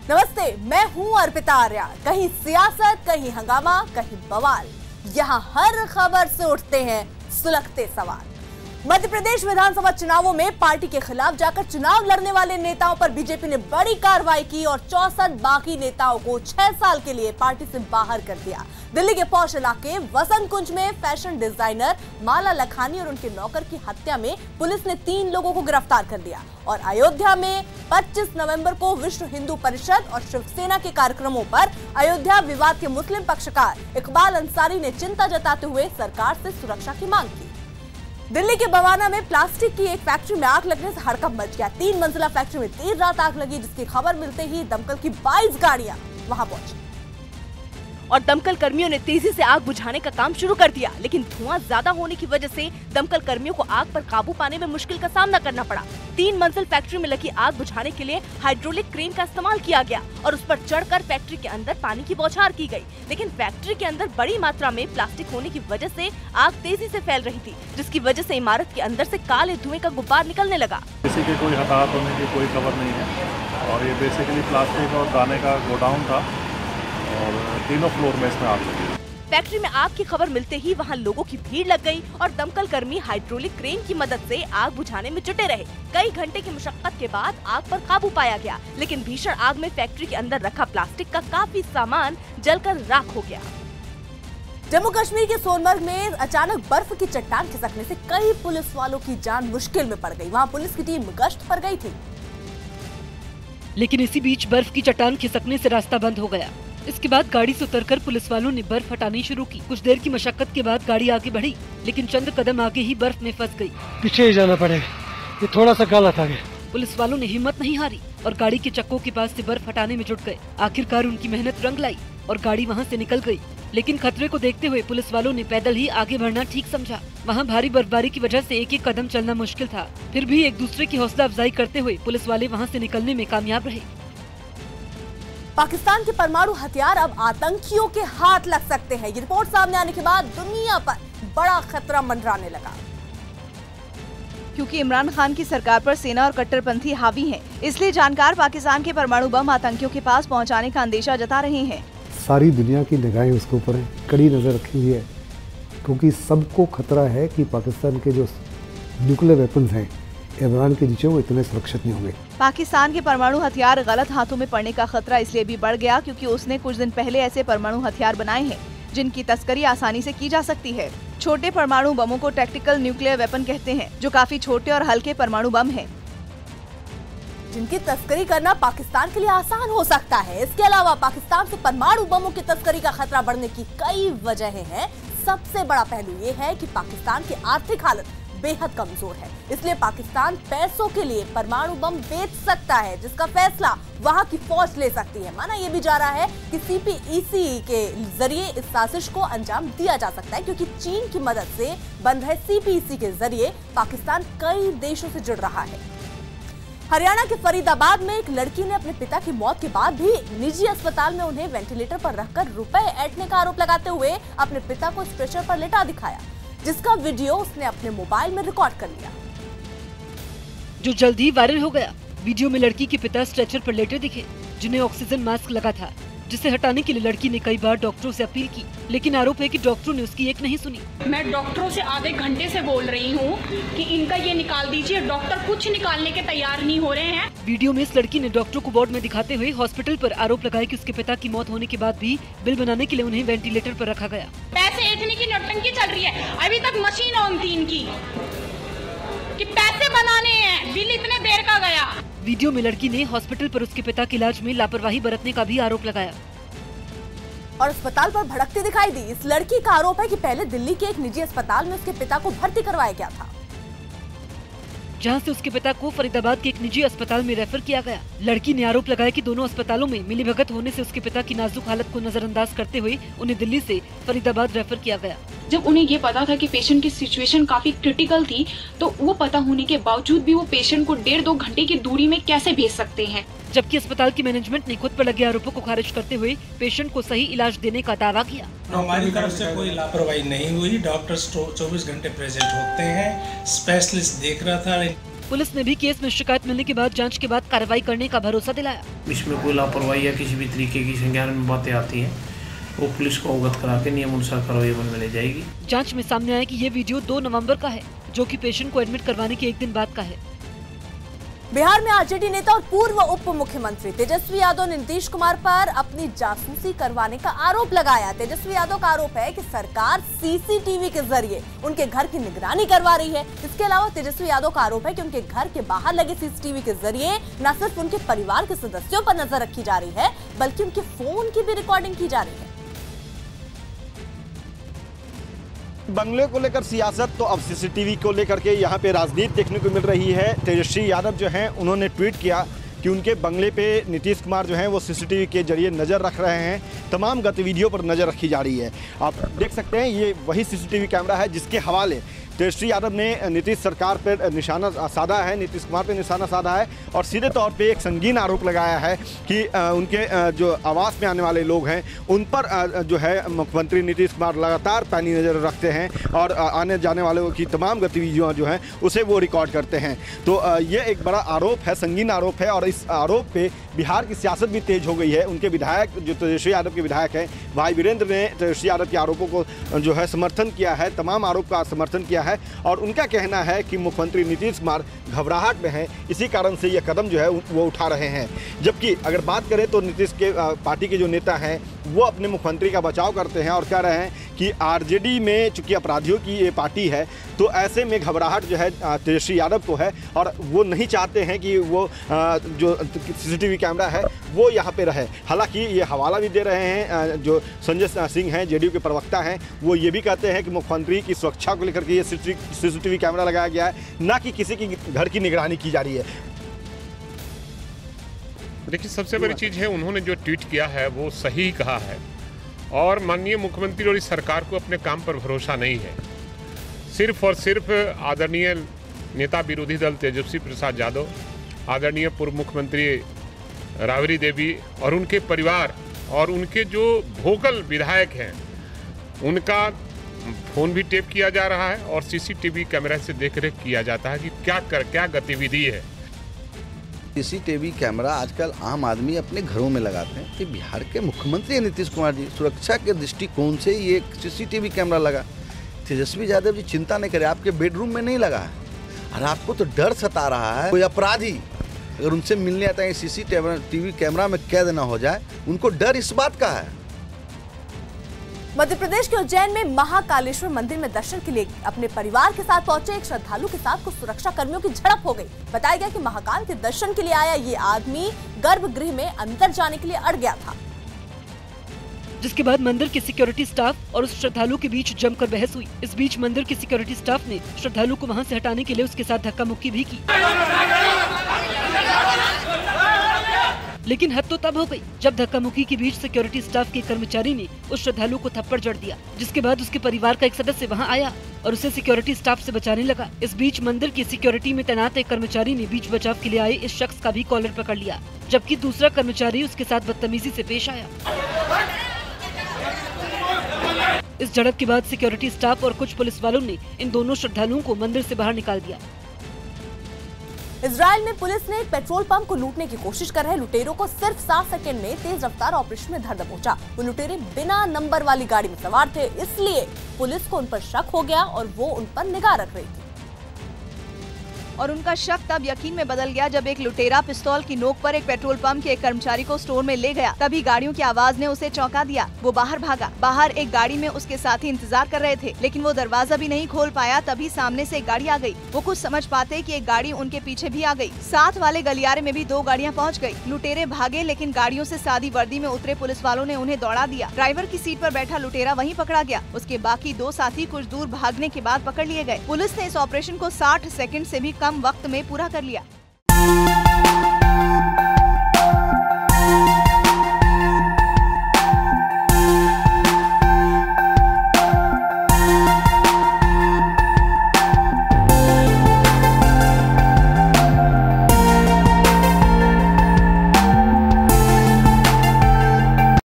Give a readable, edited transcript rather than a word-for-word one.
नमस्ते, मैं हूं अर्पिता आर्या। कहीं सियासत, कहीं हंगामा, कहीं बवाल, यहाँ हर खबर से उठते हैं सुलगते सवाल। मध्य प्रदेश विधानसभा चुनावों में पार्टी के खिलाफ जाकर चुनाव लड़ने वाले नेताओं पर बीजेपी ने बड़ी कार्रवाई की और 64 बागी नेताओं को 6 साल के लिए पार्टी से बाहर कर दिया। दिल्ली के पौष इलाके वसंत कुंज में फैशन डिजाइनर माला लखानी और उनके नौकर की हत्या में पुलिस ने 3 लोगों को गिरफ्तार कर लिया। और अयोध्या में 25 नवंबर को विश्व हिंदू परिषद और शिवसेना के कार्यक्रमों पर अयोध्या विवाद के मुस्लिम पक्षकार इकबाल अंसारी ने चिंता जताते हुए सरकार से सुरक्षा की मांग की। दिल्ली के बवाना में प्लास्टिक की एक फैक्ट्री में आग लगने से हड़कंप मच गया। 3 मंजिला फैक्ट्री में देर रात आग लगी, जिसकी खबर मिलते ही दमकल की 22 गाड़ियां वहां पहुंची और दमकल कर्मियों ने तेजी से आग बुझाने का काम शुरू कर दिया। लेकिन धुआं ज्यादा होने की वजह से दमकल कर्मियों को आग पर काबू पाने में मुश्किल का सामना करना पड़ा। 3 मंजिल फैक्ट्री में लगी आग बुझाने के लिए हाइड्रोलिक क्रेन का इस्तेमाल किया गया और उस पर चढ़कर फैक्ट्री के अंदर पानी की बौछार की गई। लेकिन फैक्ट्री के अंदर बड़ी मात्रा में प्लास्टिक होने की वजह से आग तेजी से फैल रही थी, जिसकी वजह से इमारत के अंदर से काले धुएं का गुब्बार निकलने लगा। किसी के कोई हताहत होने की कोई खबर नहीं है और ये बेसिकली प्लास्टिक और दाने का गोडाउन था और 3 फ्लोर में इसमें आग लगी। फैक्ट्री में आग की खबर मिलते ही वहां लोगों की भीड़ लग गई और दमकल कर्मी हाइड्रोलिक क्रेन की मदद से आग बुझाने में जुटे रहे। कई घंटे की मशक्कत के बाद आग पर काबू पाया गया, लेकिन भीषण आग में फैक्ट्री के अंदर रखा प्लास्टिक का काफी सामान जलकर राख हो गया। जम्मू कश्मीर के सोनमर्ग में अचानक बर्फ की चट्टान खिसकने से कई पुलिस वालों की जान मुश्किल में पड़ गई। वहाँ पुलिस की टीम गश्त पर गई थी, लेकिन इसी बीच बर्फ की चट्टान खिसकने से रास्ता बंद हो गया। इसके बाद गाड़ी से उतरकर पुलिस वालों ने बर्फ हटानी शुरू की। कुछ देर की मशक्कत के बाद गाड़ी आगे बढ़ी, लेकिन चंद कदम आगे ही बर्फ में फंस गई। पीछे ही जाना पड़ेगा, ये थोड़ा सा गलत आ गया। पुलिस वालों ने हिम्मत नहीं हारी और गाड़ी के चक्कों के पास से बर्फ हटाने में जुट गए। आखिरकार उनकी मेहनत रंग लाई और गाड़ी वहां से निकल गई। लेकिन खतरे को देखते हुए पुलिस वालों ने पैदल ही आगे बढ़ना ठीक समझा। वहां भारी बर्फबारी की वजह से एक-एक कदम चलना मुश्किल था। फिर भी एक दूसरे की हौसला अफजाई करते हुए पुलिस वाले वहां से निकलने में कामयाब रहे। पाकिस्तान के परमाणु हथियार अब आतंकियों के हाथ लग सकते हैं। ये रिपोर्ट सामने आने के बाद दुनिया पर बड़ा खतरा मंडराने लगा, क्योंकि इमरान खान की सरकार पर सेना और कट्टरपंथी हावी हैं। इसलिए जानकार पाकिस्तान के परमाणु बम आतंकियों के पास पहुंचाने का अंदेशा जता रहे हैं। सारी दुनिया की निगाहें उसके ऊपर है, कड़ी नजर रखी हुई है, क्योंकि सबको खतरा है कि पाकिस्तान के जो न्यूक्लियर वेपन्स हैं इमरान के नीचे वो इतने सुरक्षित नहीं होंगे। पाकिस्तान के परमाणु हथियार गलत हाथों में पड़ने का खतरा इसलिए भी बढ़ गया क्योंकि उसने कुछ दिन पहले ऐसे परमाणु हथियार बनाए हैं जिनकी तस्करी आसानी से की जा सकती है। छोटे परमाणु बमों को टैक्टिकल न्यूक्लियर वेपन कहते हैं, जो काफी छोटे और हल्के परमाणु बम हैं, जिनकी तस्करी करना पाकिस्तान के लिए आसान हो सकता है। इसके अलावा पाकिस्तान से परमाणु बमों की तस्करी का खतरा बढ़ने की कई वजहें हैं। सबसे बड़ा पहलू ये है कि पाकिस्तान की आर्थिक हालत बेहद कमजोर है, इसलिए पाकिस्तान पैसों के लिए परमाणु बम बेच सकता है, जिसका फैसला वहां की फौज ले सकती है। माना यह भी जा रहा है कि CPEC के जरिए इस साजिश को अंजाम दिया जा सकता है, क्योंकि चीन की मदद से बन रहे CPEC के जरिए पाकिस्तान कई देशों से जुड़ रहा है। हरियाणा के फरीदाबाद में एक लड़की ने अपने पिता की मौत के बाद भी निजी अस्पताल में उन्हें वेंटिलेटर पर रखकर रुपए ऐंठने का आरोप लगाते हुए अपने पिता को स्ट्रेचर पर लेटा दिखाया, जिसका वीडियो उसने अपने मोबाइल में रिकॉर्ड कर लिया, जो जल्द ही वायरल हो गया। वीडियो में लड़की के पिता स्ट्रेचर पर लेटे दिखे, जिन्हें ऑक्सीजन मास्क लगा था, जिसे हटाने के लिए लड़की ने कई बार डॉक्टरों से अपील की, लेकिन आरोप है कि डॉक्टरों ने उसकी एक नहीं सुनी। मैं डॉक्टरों से आधे घंटे से बोल रही हूँ कि इनका ये निकाल दीजिए, डॉक्टर कुछ निकालने के तैयार नहीं हो रहे हैं। वीडियो में इस लड़की ने डॉक्टरों को वार्ड में दिखाते हुए हॉस्पिटल पर आरोप लगाया कि उसके पिता की मौत होने के बाद भी बिल बनाने के लिए उन्हें वेंटिलेटर पर रखा गया। पैसे ऐंठने की नौटंकी चल रही है, अभी तक मशीन ऑन थी इनकी कि पैसे बनाने हैं, बिल इतने देर का गया। वीडियो में लड़की ने हॉस्पिटल पर उसके पिता के इलाज में लापरवाही बरतने का भी आरोप लगाया और अस्पताल पर भड़कती दिखाई दी। इस लड़की का आरोप है कि पहले दिल्ली के एक निजी अस्पताल में उसके पिता को भर्ती करवाया गया था, जहां से उसके पिता को फरीदाबाद के एक निजी अस्पताल में रेफर किया गया। लड़की ने आरोप लगाया कि दोनों अस्पतालों में मिलीभगत होने से उसके पिता की नाजुक हालत को नजरअंदाज करते हुए उन्हें दिल्ली से फरीदाबाद रेफर किया गया। जब उन्हें ये पता था कि पेशेंट की सिचुएशन काफी क्रिटिकल थी, तो वो पता होने के बावजूद भी वो पेशेंट को 1.5-2 घंटे की दूरी में कैसे भेज सकते हैं। जबकि अस्पताल की मैनेजमेंट ने खुद पर लगे आरोपों को खारिज करते हुए पेशेंट को सही इलाज देने का दावा किया। हमारी तरफ से कोई लापरवाही नहीं हुई, डॉक्टर्स 24 घंटे प्रेजेंट होते हैं, स्पेशलिस्ट देख रहा था। पुलिस ने भी केस में शिकायत मिलने के बाद जांच के बाद कार्रवाई करने का भरोसा दिलाया। इसमें कोई लापरवाही या किसी भी तरीके की संज्ञान में बातें आती हैं वो पुलिस को अवगत करा के नियम अनुसार कार्रवाई अमल में ले जाएगी। जांच में सामने आया कि ये वीडियो 2 नवंबर का है, जो कि पेशेंट को एडमिट करवाने के एक दिन बाद का है। बिहार में आरजेडी नेता और पूर्व उप मुख्यमंत्री तेजस्वी यादव ने नीतीश कुमार पर अपनी जासूसी करवाने का आरोप लगाया। तेजस्वी यादव का आरोप है कि सरकार सीसीटीवी के जरिए उनके घर की निगरानी करवा रही है। इसके अलावा तेजस्वी यादव का आरोप है कि उनके घर के बाहर लगे सीसीटीवी के जरिए न सिर्फ उनके परिवार के सदस्यों पर नजर रखी जा रही है, बल्कि उनके फोन की भी रिकॉर्डिंग की जा रही है। बंगले को लेकर सियासत तो अब सीसीटीवी को लेकर के यहाँ पे राजनीति देखने को मिल रही है। तेजस्वी यादव जो हैं उन्होंने ट्वीट किया कि उनके बंगले पे नीतीश कुमार जो हैं वो सीसीटीवी के जरिए नज़र रख रहे हैं, तमाम गतिविधियों पर नज़र रखी जा रही है। आप देख सकते हैं ये वही सीसीटीवी कैमरा है जिसके हवाले तेजस्वी यादव ने नीतीश सरकार पर निशाना साधा है, नीतीश कुमार पर निशाना साधा है और सीधे तौर पे एक संगीन आरोप लगाया है कि उनके जो आवास में आने वाले लोग हैं उन पर जो है मुख्यमंत्री नीतीश कुमार लगातार पैनी नज़र रखते हैं और आने जाने वालों की तमाम गतिविधियाँ जो हैं उसे वो रिकॉर्ड करते हैं। तो ये एक बड़ा आरोप है, संगीन आरोप है और इस आरोप पे बिहार की सियासत भी तेज हो गई है। उनके विधायक जो तेजस्वी यादव के विधायक हैं भाई वीरेंद्र ने तेजस्वी यादव के आरोपों को जो है समर्थन किया है, तमाम आरोप का समर्थन किया है और उनका कहना है कि मुख्यमंत्री नीतीश कुमार घबराहट में हैं, इसी कारण से ये कदम जो है वो उठा रहे हैं। जबकि अगर बात करें तो नीतीश के पार्टी के जो नेता हैं वो अपने मुख्यमंत्री का बचाव करते हैं और कह रहे हैं कि आरजेडी में चूंकि अपराधियों की ये पार्टी है तो ऐसे में घबराहट जो है तेजस्वी यादव को है और वो नहीं चाहते हैं कि वो जो सीसीटीवी कैमरा है वो यहाँ पे रहे। हालांकि ये हवाला भी दे रहे हैं, जो संजय सिंह हैं जेडीयू के प्रवक्ता हैं वो ये भी कहते हैं कि मुख्यमंत्री की सुरक्षा को लेकर के ये सीसीटीवी कैमरा लगाया गया है, ना कि किसी की घर की निगरानी की जा रही है। देखिए सबसे बड़ी चीज़ है उन्होंने जो ट्वीट किया है वो सही कहा है और माननीय मुख्यमंत्री और इस सरकार को अपने काम पर भरोसा नहीं है। सिर्फ और सिर्फ आदरणीय नेता विरोधी दल तेजस्वी प्रसाद यादव, आदरणीय पूर्व मुख्यमंत्री राबड़ी देवी और उनके परिवार और उनके जो भोकल विधायक हैं उनका फ़ोन भी टेप किया जा रहा है और सीसीटीवी कैमरा से देखरेख किया जाता है कि क्या गतिविधि है। सीसीटीवी कैमरा आजकल आम आदमी अपने घरों में लगाते हैं कि बिहार के मुख्यमंत्री नीतीश कुमार जी सुरक्षा के दृष्टिकोण से ये सीसीटीवी कैमरा लगा। तेजस्वी यादव जी चिंता नहीं करें, आपके बेडरूम में नहीं लगा है और आपको तो डर सता रहा है कोई अपराधी अगर उनसे मिलने आता है सीसीटीवी कैमरा में कैद न हो जाए, उनको डर इस बात का है। मध्य प्रदेश के उज्जैन में महाकालेश्वर मंदिर में दर्शन के लिए अपने परिवार के साथ पहुंचे एक श्रद्धालु के साथ कुछ सुरक्षा कर्मियों की झड़प हो गई। बताया गया कि महाकाल के दर्शन के लिए आया ये आदमी गर्भगृह में अंदर जाने के लिए अड़ गया था, जिसके बाद मंदिर के सिक्योरिटी स्टाफ और उस श्रद्धालु के बीच जमकर बहस हुई। इस बीच मंदिर के सिक्योरिटी स्टाफ ने श्रद्धालु को वहां से हटाने के लिए उसके साथ धक्का मुक्की भी की, लेकिन हद तो तब हो गई जब धक्का मुक्की के बीच सिक्योरिटी स्टाफ के कर्मचारी ने उस श्रद्धालु को थप्पड़ जड़ दिया, जिसके बाद उसके परिवार का एक सदस्य वहां आया और उसे सिक्योरिटी स्टाफ से बचाने लगा। इस बीच मंदिर की सिक्योरिटी में तैनात एक कर्मचारी ने बीच बचाव के लिए आए इस शख्स का भी कॉलर पकड़ लिया, जबकि दूसरा कर्मचारी उसके साथ बदतमीजी से पेश आया। इस झड़प के बाद सिक्योरिटी स्टाफ और कुछ पुलिस वालों ने इन दोनों श्रद्धालुओं को मंदिर से बाहर निकाल दिया। इजराइल में पुलिस ने एक पेट्रोल पंप को लूटने की कोशिश कर रहे लुटेरों को सिर्फ 7 सेकंड में तेज रफ्तार ऑपरेशन में धर दबोचा। वो लुटेरे बिना नंबर वाली गाड़ी में सवार थे, इसलिए पुलिस को उन पर शक हो गया और वो उन पर निगाह रख रही थी। और उनका शक तब यकीन में बदल गया जब एक लुटेरा पिस्तौल की नोक पर एक पेट्रोल पंप के एक कर्मचारी को स्टोर में ले गया। तभी गाड़ियों की आवाज ने उसे चौंका दिया। वो बाहर भागा। बाहर एक गाड़ी में उसके साथी इंतजार कर रहे थे, लेकिन वो दरवाजा भी नहीं खोल पाया। तभी सामने से एक गाड़ी आ गई। वो कुछ समझ पाते कि एक गाड़ी उनके पीछे भी आ गई। साथ वाले गलियारे में भी 2 गाड़ियां पहुंच गई। लुटेरे भागे, लेकिन गाड़ियों से सादी वर्दी में उतरे पुलिस वालों ने उन्हें दौड़ा दिया। ड्राइवर की सीट पर बैठा लुटेरा वहीं पकड़ा गया। उसके बाकी 2 साथी कुछ दूर भागने के बाद पकड़ लिए गए। पुलिस ने इस ऑपरेशन को 60 सेकंड से भी कम वक्त में पूरा कर लिया।